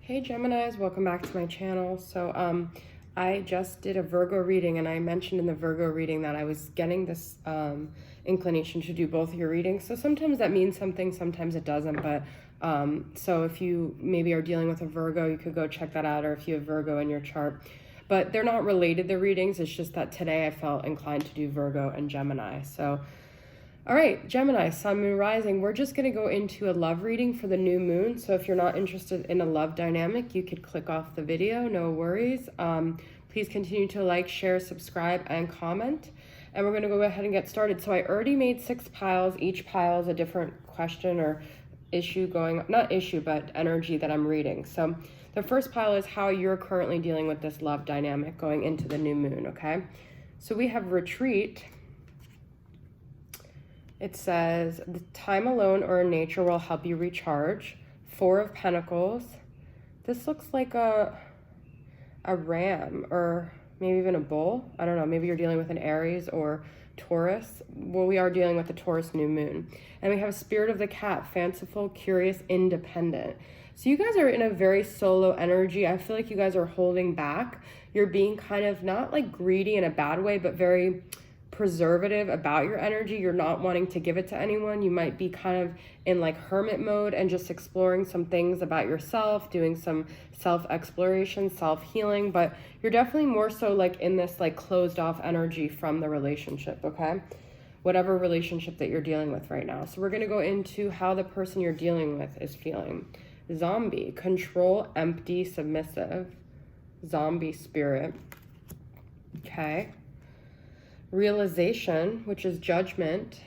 Hey Geminis, welcome back to my channel. I just did a Virgo reading, and I mentioned in the Virgo reading that I was getting this inclination to do both your readings. So sometimes that means something, sometimes it doesn't. But so if you maybe are dealing with a Virgo, you could go check that out, or if you have Virgo in your chart. But they're not related, the readings. It's just that today I felt inclined to do Virgo and Gemini. So all right, Gemini, Sun, Moon, Rising, we're just going to go into a love reading for the new moon. So if you're not interested in a love dynamic, you could click off the video, no worries. Please continue to like, share, subscribe, and comment. And we're going to go ahead and get started. So I already made 6 piles. Each pile is a different question or issue going, not issue, but energy that I'm reading. So the first pile is how you're currently dealing with this love dynamic going into the new moon, okay? So we have retreat. It says, the time alone or in nature will help you recharge. 4 of Pentacles. This looks like a ram, or maybe even a bull. I don't know. Maybe you're dealing with an Aries or Taurus. Well, we are dealing with the Taurus new moon. And we have Spirit of the Cat, fanciful, curious, independent. So you guys are in a very solo energy. I feel like you guys are holding back. You're being kind of not like greedy in a bad way, but very preservative about your energy. You're not wanting to give it to anyone. You might be kind of in like hermit mode and just exploring some things about yourself, doing some self-exploration, self-healing, but you're definitely more so like in this like closed off energy from the relationship, okay? Whatever relationship that you're dealing with right now. So we're going to go into how the person you're dealing with is feeling. Zombie, control, empty, submissive. Zombie spirit. Okay. Realization, which is judgment,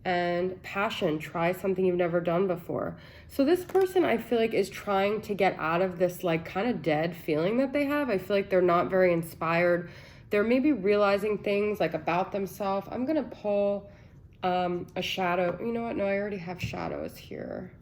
and passion, try something you've never done before. So this person, I feel like, is trying to get out of this like kind of dead feeling that they have. I feel like they're not very inspired. They're maybe realizing things like about themselves. I'm gonna pull a shadow. You know what? No, I already have shadows here.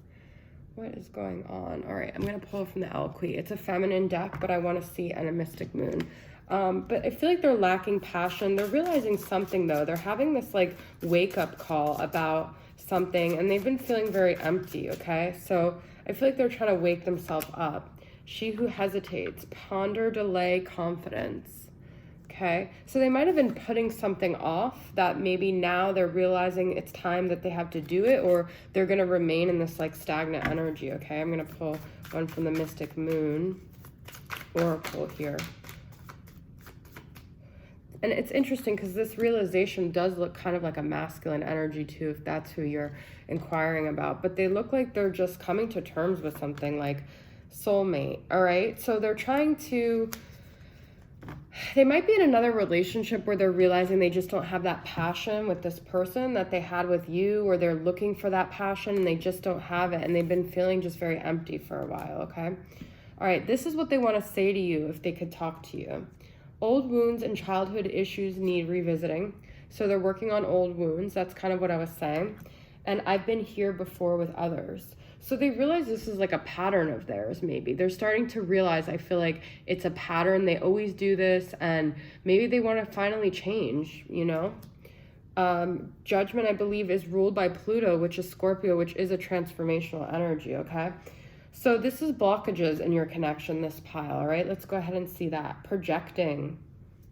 What is going on? All right, I'm gonna pull from the Alqui. It's a feminine deck, but I want to see and a mystic moon. But I feel like they're lacking passion. They're realizing something though. They're having this like wake up call about something, and they've been feeling very empty, okay? So I feel like they're trying to wake themselves up. She who hesitates, ponder, delay, confidence. Okay, so they might have been putting something off that maybe now they're realizing it's time that they have to do it, or they're going to remain in this like stagnant energy, okay? I'm going to pull one from the Mystic Moon Oracle here. And it's interesting because this realization does look kind of like a masculine energy too, if that's who you're inquiring about. But they look like they're just coming to terms with something like soulmate, all right? So they're trying to... They might be in another relationship where they're realizing they just don't have that passion with this person that they had with you, or they're looking for that passion and they just don't have it, and they've been feeling just very empty for a while, okay? All right, this is what they want to say to you if they could talk to you. Old wounds and childhood issues need revisiting. So they're working on old wounds. That's kind of what I was saying. And I've been here before with others. So they realize this is like a pattern of theirs, maybe. They're starting to realize, I feel like it's a pattern. They always do this, and maybe they want to finally change, you know? Judgment, I believe, is ruled by Pluto, which is Scorpio, which is a transformational energy, okay? So this is blockages in your connection, this pile, all right? Let's go ahead and see that. Projecting.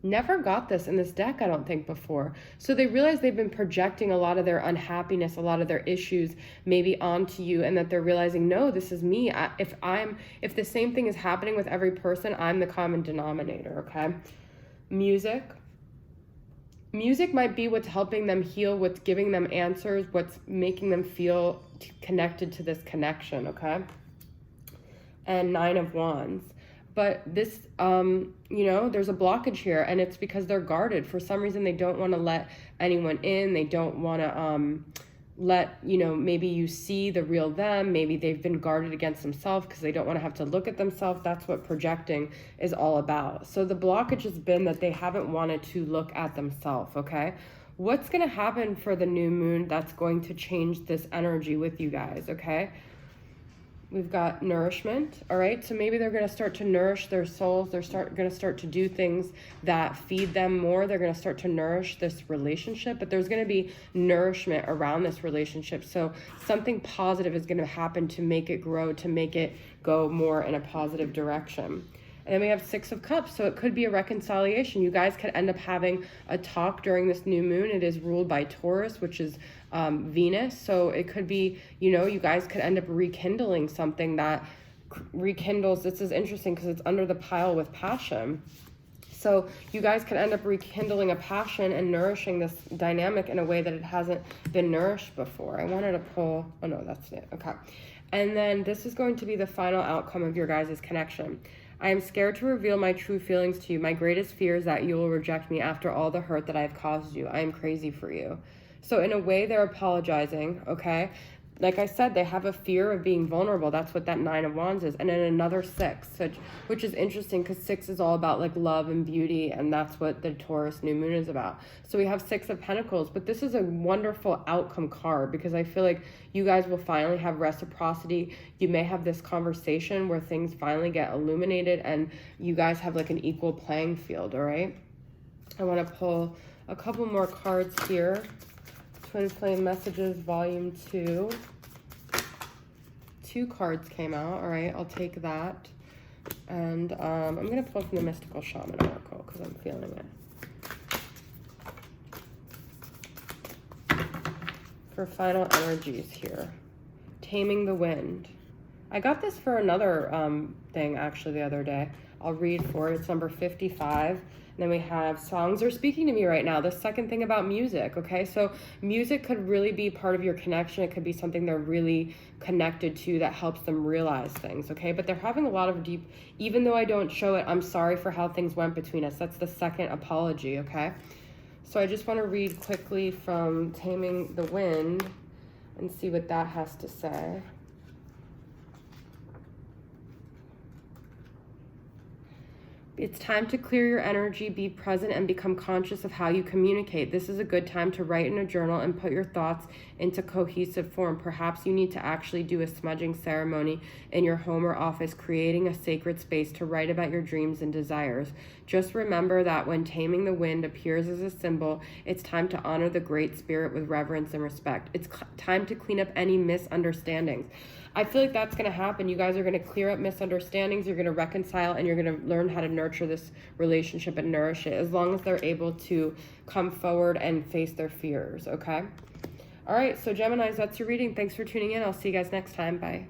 Never got this in this deck, I don't think, before. So they realize they've been projecting a lot of their unhappiness, a lot of their issues maybe onto you, and that they're realizing, no, this is me. If the same thing is happening with every person, I'm the common denominator, okay? Music. Music might be what's helping them heal, what's giving them answers, what's making them feel connected to this connection, okay? And 9 of Wands. But this, you know, there's a blockage here, and it's because they're guarded. For some reason, they don't want to let anyone in. They don't want to let, you know, maybe you see the real them. Maybe they've been guarded against themselves because they don't want to have to look at themselves. That's what projecting is all about. So the blockage has been that they haven't wanted to look at themselves, okay? What's going to happen for the new moon that's going to change this energy with you guys, okay? We've got nourishment, all right? So maybe they're going to start to nourish their souls. They're going to start to do things that feed them more. They're going to start to nourish this relationship, but there's going to be nourishment around this relationship. So something positive is going to happen to make it grow, to make it go more in a positive direction. And then we have Six of Cups, so it could be a reconciliation. You guys could end up having a talk during this new moon. It is ruled by Taurus, which is Venus. So it could be, you know, you guys could end up rekindling something that rekindles. This is interesting because it's under the pile with passion. So you guys could end up rekindling a passion and nourishing this dynamic in a way that it hasn't been nourished before. I wanted to pull, oh no, that's it, okay. And then this is going to be the final outcome of your guys' connection. I am scared to reveal my true feelings to you. My greatest fear is that you will reject me after all the hurt that I have caused you. I am crazy for you. So in a way, they're apologizing, okay? Like I said, they have a fear of being vulnerable. That's what that Nine of Wands is. And then another Six, which is interesting because Six is all about like love and beauty, and that's what the Taurus new moon is about. So we have Six of Pentacles, but this is a wonderful outcome card because I feel like you guys will finally have reciprocity. You may have this conversation where things finally get illuminated and you guys have like an equal playing field, all right? I want to pull a couple more cards here. Twin Flame Messages, Volume 2. 2 cards came out. All right, I'll take that. And I'm going to pull from the Mystical Shaman Oracle because I'm feeling it. For final energies here. Taming the Wind. I got this for another thing actually the other day. I'll read for it. It's number 55. And then we have songs are speaking to me right now. The second thing about music, okay? So music could really be part of your connection. It could be something they're really connected to that helps them realize things, okay? But they're having a lot of deep, even though I don't show it, I'm sorry for how things went between us. That's the second apology, okay? So I just want to read quickly from Taming the Wind and see what that has to say. It's time to clear your energy, be present, and become conscious of how you communicate. This is a good time to write in a journal and put your thoughts into cohesive form. Perhaps you need to actually do a smudging ceremony in your home or office, creating a sacred space to write about your dreams and desires. Just remember that when Taming the Wind appears as a symbol, it's time to honor the Great Spirit with reverence and respect. It's time to clean up any misunderstandings. I feel like that's going to happen. You guys are going to clear up misunderstandings. You're going to reconcile, and you're going to learn how to nurture this relationship and nourish it as long as they're able to come forward and face their fears, okay? All right, so Geminis, that's your reading. Thanks for tuning in. I'll see you guys next time. Bye.